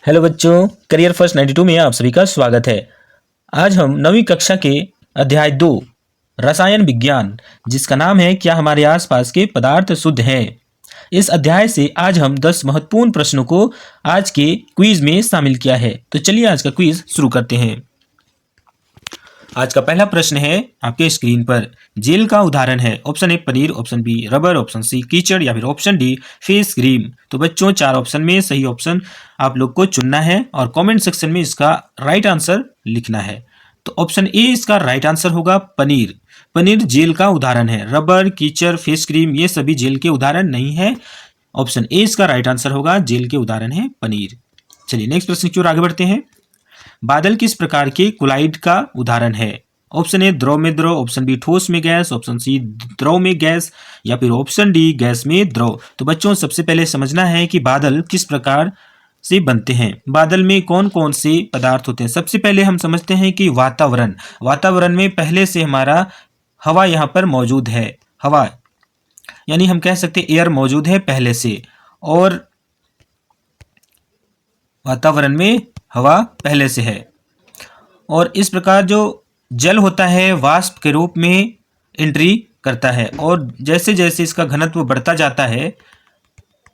Hello बच्चों, career first 92 में आप सभी का स्वागत है। आज हम 9वीं कक्षा के अध्याय 2 रसायन विज्ञान, जिसका नाम है क्या हमारे आसपास के पदार्थ शुद्ध हैं। इस अध्याय से आज हम 10 महत्वपूर्ण प्रश्नों को आज के क्विज में शामिल किया है। तो चलिए आज का क्विज शुरू करते हैं। आज का पहला प्रश्न है आपके स्क्रीन पर। जेल का उदाहरण है option A paneer, option B rubber, option C कीचड़ या फिर ऑप्शन डी फेस क्रीम। तो बच्चों 4 ऑप्शन में सही ऑप्शन आप लोग को चुनना है और कमेंट सेक्शन में इसका राइट आंसर लिखना है। तो ऑप्शन ए इसका राइट आंसर होगा पनीर। पनीर जेल का उदाहरण है। रबर, कीचड़, फेस क्रीम ये सभी जेल के उदाहरण नहीं है। ऑप्शन ए इसका राइट आंसर होगा, जेल के उदाहरण है पनीर। चलिए नेक्स्ट प्रश्न की ओर आगे बढ़ते हैं। बादल किस प्रकार के कोलाइड का उदाहरण है? ऑप्शन ए द्रव में द्रव, ऑप्शन बी ठोस में गैस, ऑप्शन सी द्रव में गैस या फिर ऑप्शन डी गैस में द्रव। तो बच्चों सबसे पहले समझना है कि बादल किस प्रकार से बनते हैं। बादल में कौन कौन से पदार्थ होते हैं। सबसे पहले हम समझते हैं कि वातावरण में पहले से हमारा हवा यहाँ पर मौजूद है। हवा यानी हम कह सकते हैं एयर मौजूद है पहले से, और वातावरण में हवा पहले से है। और इस प्रकार जो जल होता है वाष्प के रूप में एंट्री करता है, और जैसे जैसे इसका घनत्व बढ़ता जाता है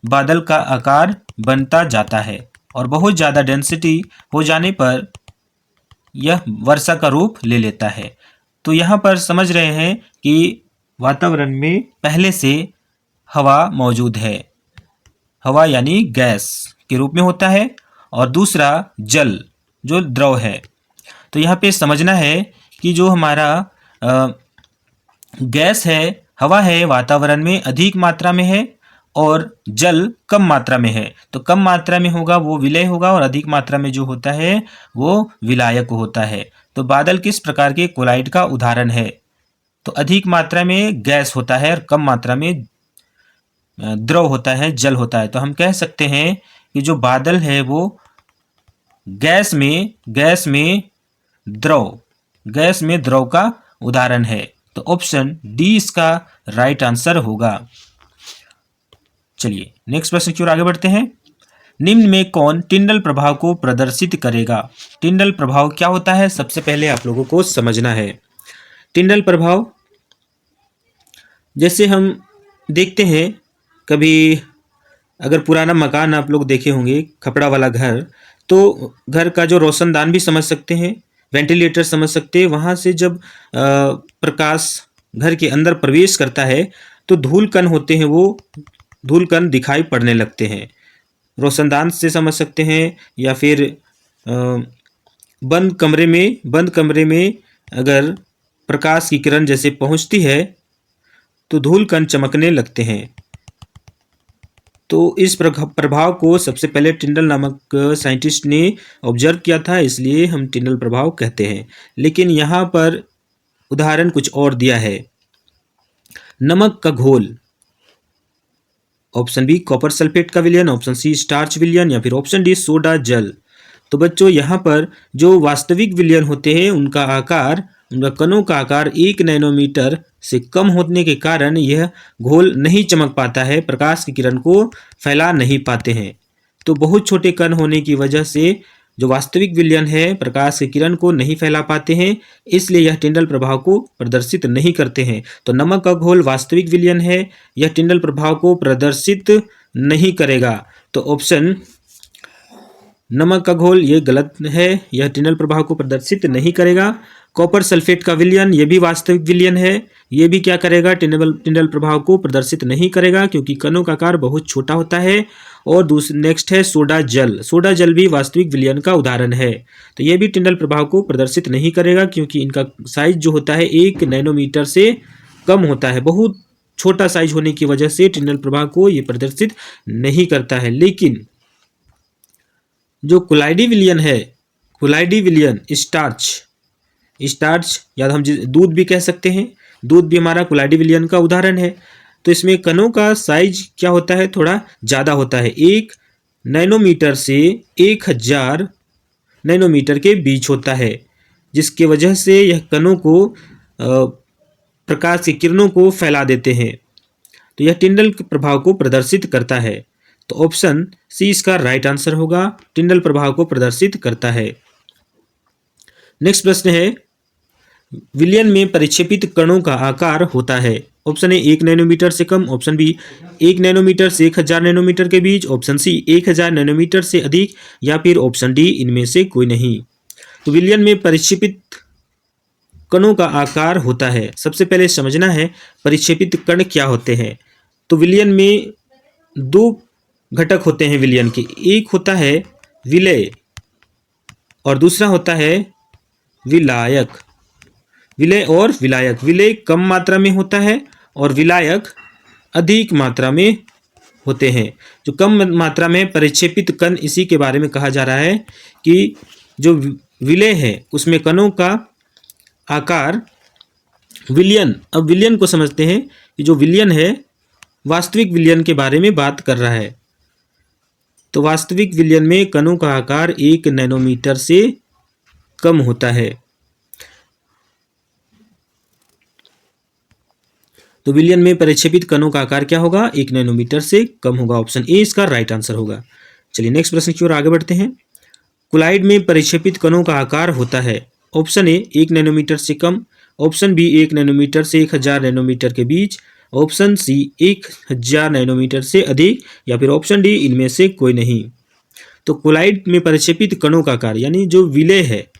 बादल का आकार बनता जाता है, और बहुत ज़्यादा डेंसिटी हो जाने पर यह वर्षा का रूप ले लेता है। तो यहाँ पर समझ रहे हैं कि वातावरण में पहले से हवा मौजूद है। हवा यानी गैस के रूप में होता है, और दूसरा जल जो द्रव है। तो यहाँ पे समझना है कि जो हमारा गैस है, हवा है, वातावरण में अधिक मात्रा में है और जल कम मात्रा में है। तो कम मात्रा में होगा वो विलय होगा, और अधिक मात्रा में जो होता है वो विलायक होता है। तो बादल किस प्रकार के कोलाइड का उदाहरण है? तो अधिक मात्रा में गैस होता है और कम मात्रा में द्रव होता है, जल होता है। तो हम कह सकते हैं कि जो बादल है वो गैस में द्रव का उदाहरण है। तो ऑप्शन डी इसका राइट आंसर होगा। चलिए नेक्स्ट प्रश्न की ओर आगे बढ़ते हैं। निम्न में कौन टिंडल प्रभाव को प्रदर्शित करेगा? टिंडल प्रभाव क्या होता है सबसे पहले आप लोगों को समझना है। टिंडल प्रभाव जैसे हम देखते हैं, कभी अगर पुराना मकान आप लोग देखे होंगे, खपड़ा वाला घर, तो घर का जो रोशनदान भी समझ सकते हैं, वेंटिलेटर समझ सकते हैं। वहाँ से जब प्रकाश घर के अंदर प्रवेश करता है तो धूल कण होते हैं, वो धूल कण दिखाई पड़ने लगते हैं। रोशनदान से समझ सकते हैं, या फिर बंद कमरे में अगर प्रकाश की किरण जैसे पहुँचती है तो धूल कण चमकने लगते हैं। तो इस प्रभाव को सबसे पहले टिंडल नामक साइंटिस्ट ने ऑब्जर्व किया था, इसलिए हम टिंडल प्रभाव कहते हैं। लेकिन यहाँ पर उदाहरण कुछ और दिया है। नमक का घोल, ऑप्शन बी कॉपर सल्फेट का विलयन, ऑप्शन सी स्टार्च विलयन या फिर ऑप्शन डी सोडा जल। तो बच्चों यहाँ पर जो वास्तविक विलयन होते हैं उनका कणों का आकार 1 नैनोमीटर से कम होने के कारण यह घोल नहीं चमक पाता है, प्रकाश की किरण को फैला नहीं पाते हैं। तो बहुत छोटे कण होने की वजह से जो वास्तविक विलयन है प्रकाश की किरण को नहीं फैला पाते हैं, इसलिए यह टिंडल प्रभाव को प्रदर्शित नहीं करते हैं। तो नमक का घोल वास्तविक विलयन है, यह टिंडल प्रभाव को प्रदर्शित नहीं करेगा। तो ऑप्शन नमक का घोल ये गलत है, यह टिंडल प्रभाव को प्रदर्शित नहीं करेगा। कॉपर सल्फेट का विलयन ये भी वास्तविक विलयन है, ये भी क्या करेगा, टिंडल प्रभाव को प्रदर्शित नहीं करेगा, क्योंकि कणों का आकार बहुत छोटा होता है। और नेक्स्ट है सोडा जल भी वास्तविक विलयन का उदाहरण है। तो ये भी टिंडल प्रभाव को प्रदर्शित नहीं करेगा, क्योंकि इनका साइज जो होता है 1 नैनोमीटर से कम होता है। बहुत छोटा साइज होने की वजह से टिंडल प्रभाव को ये प्रदर्शित नहीं करता है। लेकिन जो कोलाइडी विलयन स्टार्च या हम दूध भी कह सकते हैं, दूध भी हमारा कोलाइडी विलयन का उदाहरण है। तो इसमें कणों का साइज क्या होता है, थोड़ा ज़्यादा होता है, 1 नैनोमीटर से 1000 नैनोमीटर के बीच होता है, जिसके वजह से यह कणों को प्रकाश की किरणों को फैला देते हैं। तो यह टिंडल प्रभाव को प्रदर्शित करता है। तो ऑप्शन सी इसका राइट आंसर होगा, टिंडल प्रभाव को प्रदर्शित करता है। नेक्स्ट प्रश्न है, विलयन में परिक्षेपित कणों का आकार होता है। ऑप्शन ए 1 नैनोमीटर से कम, ऑप्शन बी 1 नैनोमीटर से 1000 नैनोमीटर के बीच, ऑप्शन सी 1000 नैनोमीटर से अधिक, या फिर ऑप्शन डी इनमें से कोई नहीं। तो विलयन में परिक्षेपित कणों का आकार होता है। सबसे पहले समझना है परिक्षेपित कण क्या होते हैं। तो विलयन में दो घटक होते हैं विलयन के, एक होता है विलय और दूसरा होता है विलायक। विलय और विलायक, विलय कम मात्रा में होता है और विलायक अधिक मात्रा में होते हैं। जो कम मात्रा में परिक्षेपित कण, इसी के बारे में कहा जा रहा है कि जो विलय है उसमें कणों का आकार विलयन। अब विलयन को समझते हैं कि जो विलयन है वास्तविक विलयन के बारे में बात कर रहा है। तो वास्तविक विलयन में कणों का आकार 1 नैनोमीटर से कम होता है। तो विलयन में परिक्षेपित कणों का आकार क्या होगा, 1 नैनोमीटर से कम होगा। ऑप्शन ए इसका राइट आंसर होगा। चलिए नेक्स्ट प्रश्न की ओर आगे बढ़ते हैं। कुलाइड में परिक्षेपित कणों का आकार होता है। ऑप्शन ए 1 नैनोमीटर से कम, ऑप्शन बी 1 नैनोमीटर से 1000 नैनोमीटर के बीच, ऑप्शन सी 1000 नैनोमीटर से अधिक, या फिर ऑप्शन डी इनमें से कोई नहीं। तो कुलाइड में परिक्षेपित कणों का आकार यानी जो विलय है,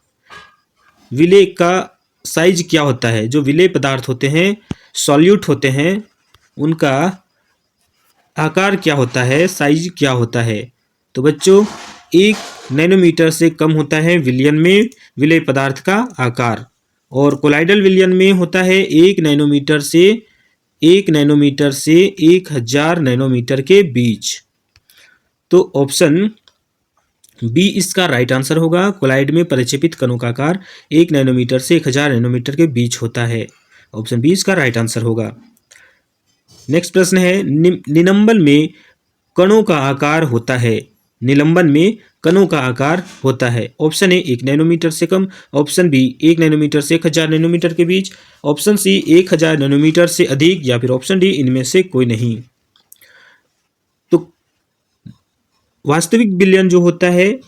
विलय का साइज क्या होता है। जो विलय पदार्थ होते हैं, सॉल्यूट होते हैं, उनका आकार क्या होता है, साइज क्या होता है। तो बच्चों 1 नैनोमीटर से कम होता है विलयन में विलय पदार्थ का आकार, और कोलाइडल विलयन में होता है 1 नैनोमीटर से 1000 नैनोमीटर के बीच। तो ऑप्शन बी इसका राइट आंसर होगा। कोलाइड में परिक्षेपित कणों का आकार 1 नैनोमीटर से 1000 नैनोमीटर के बीच होता है। ऑप्शन बी इसका राइट आंसर होगा। नेक्स्ट प्रश्न है, निलंबन में कणों का आकार होता है। निलंबन में कणों का आकार होता है। ऑप्शन ए 1 नैनोमीटर से कम, ऑप्शन बी 1 नैनोमीटर से 1000 नैनोमीटर के बीच, ऑप्शन सी 1000 नैनोमीटर से अधिक, या फिर ऑप्शन डी इनमें से कोई नहीं। तो वास्तविक विलयन जो होता है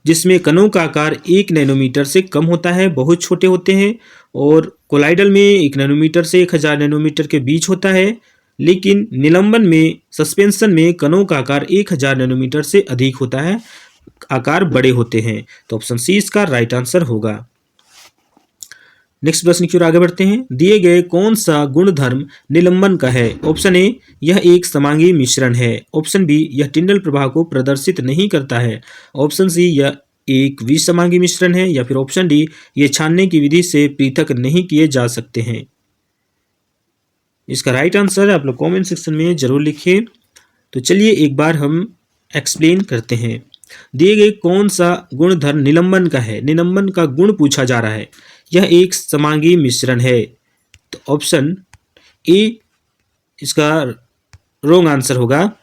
जिसमें कणों का आकार 1 नैनोमीटर से कम होता है, बहुत छोटे होते हैं, और कोलाइडल में 1 नैनोमीटर से 1000 नैनोमीटर के बीच होता है, लेकिन निलंबन में सस्पेंशन में कणों का आकार 1000 नैनोमीटर से अधिक होता है, आकार बड़े होते हैं। तो ऑप्शन सी इसका राइट आंसर होगा। नेक्स्ट प्रश्न की ओर आगे बढ़ते हैं। दिए गए कौन सा गुणधर्म निलंबन का है। ऑप्शन ए यह एक समांगी मिश्रण है, ऑप्शन बी यह टिंडल प्रभाव को प्रदर्शित नहीं करता है, ऑप्शन सी यह एक विसमांगी मिश्रण है, या फिर ऑप्शन डी ये छानने की विधि से पृथक नहीं किए जा सकते हैं। इसका राइट आंसर आप लोग कमेंट सेक्शन में जरूर लिखिए। तो चलिए एक बार हम एक्सप्लेन करते हैं। दिए गए कौन सा गुणधर्म निलंबन का है, निलंबन का गुण पूछा जा रहा है। यह एक समांगी मिश्रण है। तो ऑप्शन ए इसका रॉन्ग आंसर होगा।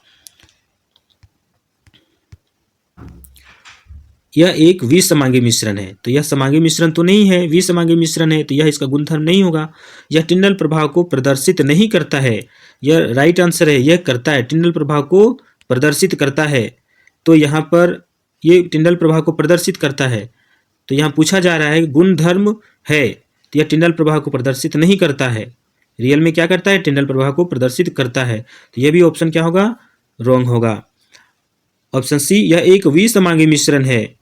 यह एक विसमांगी मिश्रण है। तो यह समांगी मिश्रण तो नहीं है, विसमांगी मिश्रण है, तो यह इसका गुणधर्म नहीं होगा। यह टिंडल प्रभाव को प्रदर्शित नहीं करता है। यह राइट आंसर है, यह करता है, टिंडल प्रभाव को प्रदर्शित करता है। तो यहाँ पर ये टिंडल प्रभाव को प्रदर्शित करता है। तो यहाँ पूछा जा रहा है गुणधर्म है, तो यह टिंडल प्रभाव को प्रदर्शित नहीं करता है। रियल में क्या करता है, टिंडल प्रभाव को प्रदर्शित करता है। तो यह भी ऑप्शन क्या होगा, रॉन्ग होगा। ऑप्शन सी यह एक विसमांगी मिश्रण है।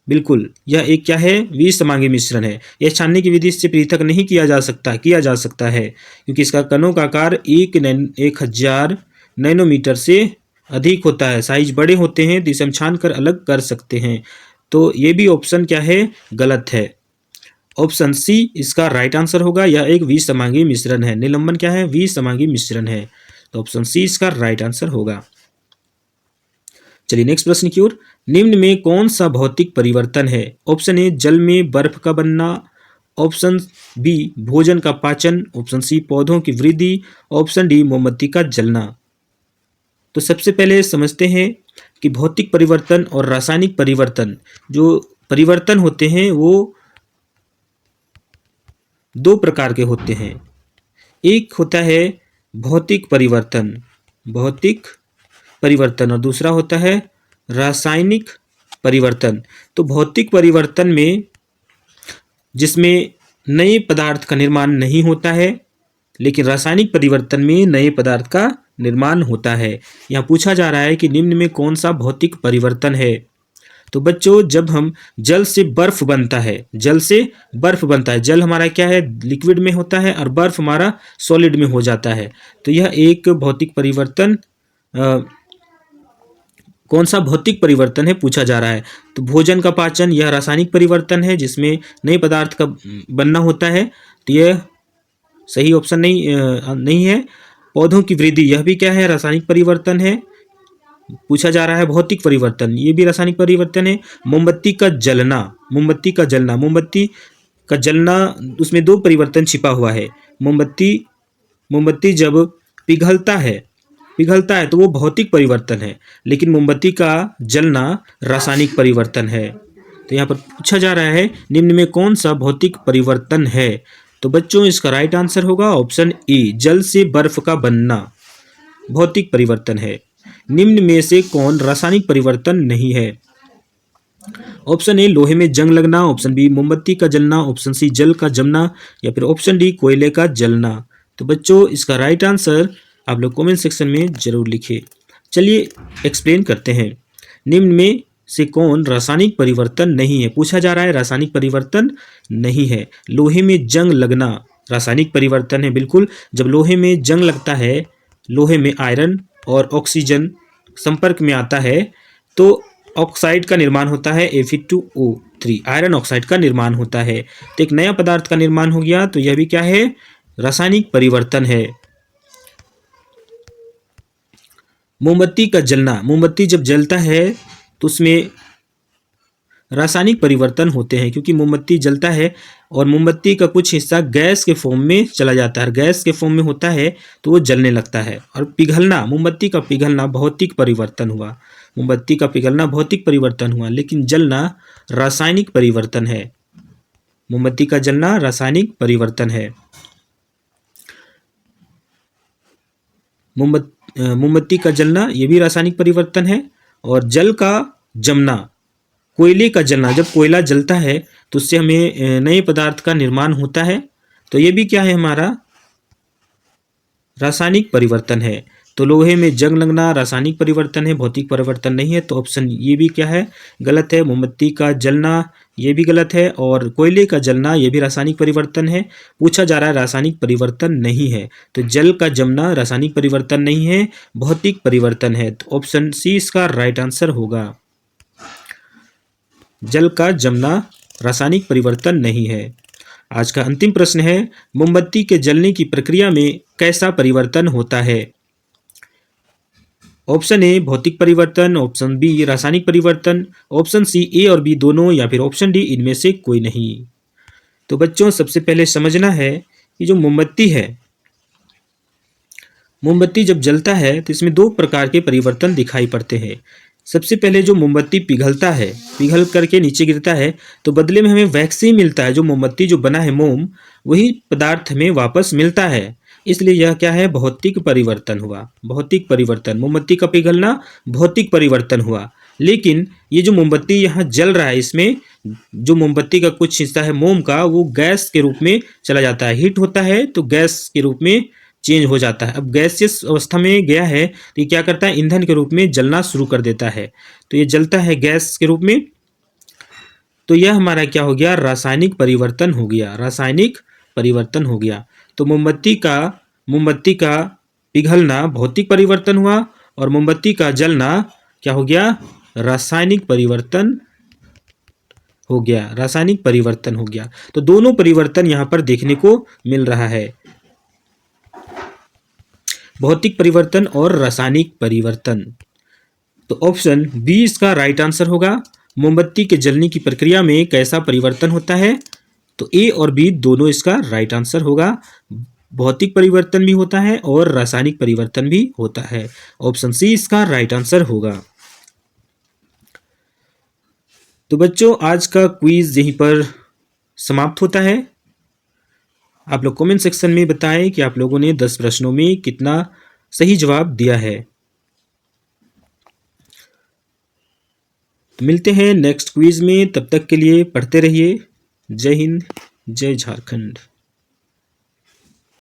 बिल्कुल, यह एक क्या है, विसमांगी मिश्रण है। यह छानने की विधि से पृथक नहीं किया जा सकता है, क्योंकि इसका कणों का आकार 1000 नैनोमीटर से अधिक होता है, साइज बड़े होते हैं, तो इसे हम छान कर अलग कर सकते हैं। तो ये भी ऑप्शन क्या है, गलत है। ऑप्शन सी इसका राइट आंसर होगा। यह एक विसमांगी मिश्रण है। निलंबन क्या है, विसमांगी मिश्रण है। तो ऑप्शन सी इसका राइट आंसर होगा। चलिए नेक्स्ट प्रश्न की ओर। निम्न में कौन सा भौतिक परिवर्तन है। ऑप्शन ए जल में बर्फ का बनना, ऑप्शन बी भोजन का पाचन, ऑप्शन सी पौधों की वृद्धि, ऑप्शन डी मोमबत्ती का जलना। तो सबसे पहले समझते हैं कि भौतिक परिवर्तन और रासायनिक परिवर्तन, जो परिवर्तन होते हैं वो 2 प्रकार के होते हैं। एक होता है भौतिक परिवर्तन, भौतिक परिवर्तन और दूसरा होता है रासायनिक परिवर्तन। तो भौतिक परिवर्तन में जिसमें नए पदार्थ का निर्माण नहीं होता है, लेकिन रासायनिक परिवर्तन में नए पदार्थ का निर्माण होता है। यहाँ पूछा जा रहा है कि निम्न में कौन सा भौतिक परिवर्तन है। तो बच्चों, जब हम जल से बर्फ बनता है, जल से बर्फ बनता है, जल हमारा क्या है, लिक्विड में होता है और बर्फ हमारा सॉलिड में हो जाता है। तो यह एक भौतिक परिवर्तन कौन सा भौतिक परिवर्तन है पूछा जा रहा है। तो भोजन का पाचन यह रासायनिक परिवर्तन है जिसमें नए पदार्थ का बनना होता है। तो यह सही ऑप्शन नहीं है। पौधों की वृद्धि यह भी क्या है, रासायनिक परिवर्तन है। पूछा जा रहा है भौतिक परिवर्तन, ये भी रासायनिक परिवर्तन है। मोमबत्ती का जलना, मोमबत्ती का जलना, मोमबत्ती का जलना, उसमें दो परिवर्तन छिपा हुआ है। मोमबत्ती जब पिघलता है तो वो भौतिक परिवर्तन है, लेकिन मोमबत्ती का जलना रासायनिक परिवर्तन है। तो यहाँ पर पूछा जा रहा है निम्न में कौन सा भौतिक परिवर्तन है। तो बच्चों, इसका राइट आंसर होगा ऑप्शन ए, जल से बर्फ का बनना भौतिक परिवर्तन है। निम्न में से कौन रासायनिक परिवर्तन नहीं है। ऑप्शन ए, लोहे में जंग लगना, ऑप्शन बी, मोमबत्ती का जलना, ऑप्शन सी, जल का जमना, या फिर ऑप्शन डी, कोयले का जलना। तो बच्चों, इसका राइट आंसर आप लोग कमेंट सेक्शन में जरूर लिखिए। चलिए एक्सप्लेन करते हैं। निम्न में से कौन रासायनिक परिवर्तन नहीं है। पूछा जा रहा है रासायनिक परिवर्तन नहीं है। लोहे में जंग लगना रासायनिक परिवर्तन है, बिल्कुल। जब लोहे में जंग लगता है, लोहे में आयरन और ऑक्सीजन संपर्क में आता है तो ऑक्साइड का निर्माण होता है, Fe2O3, आयरन ऑक्साइड का निर्माण होता है। तो एक नया पदार्थ का निर्माण हो गया। तो यह भी क्या है, रासायनिक परिवर्तन है। मोमबत्ती का जलना, मोमबत्ती जब जलता है तो उसमें रासायनिक परिवर्तन होते हैं, क्योंकि मोमबत्ती जलता है और मोमबत्ती का कुछ हिस्सा गैस के फॉर्म में चला जाता है। गैस के फॉर्म में होता है तो वो जलने लगता है। और पिघलना, मोमबत्ती का पिघलना भौतिक परिवर्तन हुआ, मोमबत्ती का पिघलना भौतिक परिवर्तन हुआ, लेकिन जलना रासायनिक परिवर्तन है। मोमबत्ती का जलना रासायनिक परिवर्तन है। मोमबत्ती का जलना ये भी रासायनिक परिवर्तन है। और जल का जमना, कोयले का जलना, जब कोयला जलता है तो उससे हमें नए पदार्थ का निर्माण होता है। तो ये भी क्या है, हमारा रासायनिक परिवर्तन है। तो लोहे में जंग लगना रासायनिक परिवर्तन है, भौतिक परिवर्तन नहीं है। तो ऑप्शन ये भी क्या है, गलत है। मोमबत्ती का जलना ये भी गलत है, और कोयले का जलना ये भी रासायनिक परिवर्तन है। पूछा जा रहा है रासायनिक परिवर्तन नहीं है। तो जल का जमना रासायनिक परिवर्तन नहीं है, भौतिक परिवर्तन है। तो ऑप्शन सी इसका राइट आंसर होगा। जल का जमना रासायनिक परिवर्तन नहीं है। आज का अंतिम प्रश्न है, मोमबत्ती के जलने की प्रक्रिया में कैसा परिवर्तन होता है। ऑप्शन ए भौतिक परिवर्तन, ऑप्शन बी रासायनिक परिवर्तन, ऑप्शन सी ए और बी दोनों, या फिर ऑप्शन डी इनमें से कोई नहीं। तो बच्चों, सबसे पहले समझना है कि जो मोमबत्ती है, मोमबत्ती जब जलता है तो इसमें दो प्रकार के परिवर्तन दिखाई पड़ते हैं। सबसे पहले जो मोमबत्ती पिघलता है, पिघल करके नीचे गिरता है, तो बदले में हमें वैक्स ही मिलता है। जो मोमबत्ती जो बना है मोम, वही पदार्थ हमें वापस मिलता है। इसलिए यह क्या है, भौतिक परिवर्तन हुआ। भौतिक परिवर्तन, मोमबत्ती का पिघलना भौतिक परिवर्तन हुआ। लेकिन ये जो मोमबत्ती यहाँ जल रहा है, इसमें जो मोमबत्ती का कुछ हिस्सा है मोम का, वो गैस के रूप में चला जाता है। हीट होता है तो गैस के रूप में चेंज हो जाता है। अब गैसियस अवस्था में गया है तो ये क्या करता है, ईंधन के रूप में जलना शुरू कर देता है। तो ये जलता है गैस के रूप में। तो यह हमारा क्या हो गया, रासायनिक परिवर्तन हो गया। रासायनिक परिवर्तन हो गया। तो मोमबत्ती का पिघलना भौतिक परिवर्तन हुआ, और मोमबत्ती का जलना क्या हो गया, रासायनिक परिवर्तन हो गया। रासायनिक परिवर्तन हो गया। तो दोनों परिवर्तन यहाँ पर देखने को मिल रहा है, भौतिक परिवर्तन और रासायनिक परिवर्तन। तो ऑप्शन बी इसका राइट आंसर होगा। मोमबत्ती के जलने की प्रक्रिया में कैसा परिवर्तन होता है, तो ए और बी दोनों इसका राइट आंसर होगा। भौतिक परिवर्तन भी होता है और रासायनिक परिवर्तन भी होता है। ऑप्शन सी इसका राइट आंसर होगा। तो बच्चों, आज का क्विज यहीं पर समाप्त होता है। आप लोग कमेंट सेक्शन में बताएं कि आप लोगों ने 10 प्रश्नों में कितना सही जवाब दिया है। मिलते हैं नेक्स्ट क्विज में, तब तक के लिए पढ़ते रहिए। जय हिंद, जय झारखंड।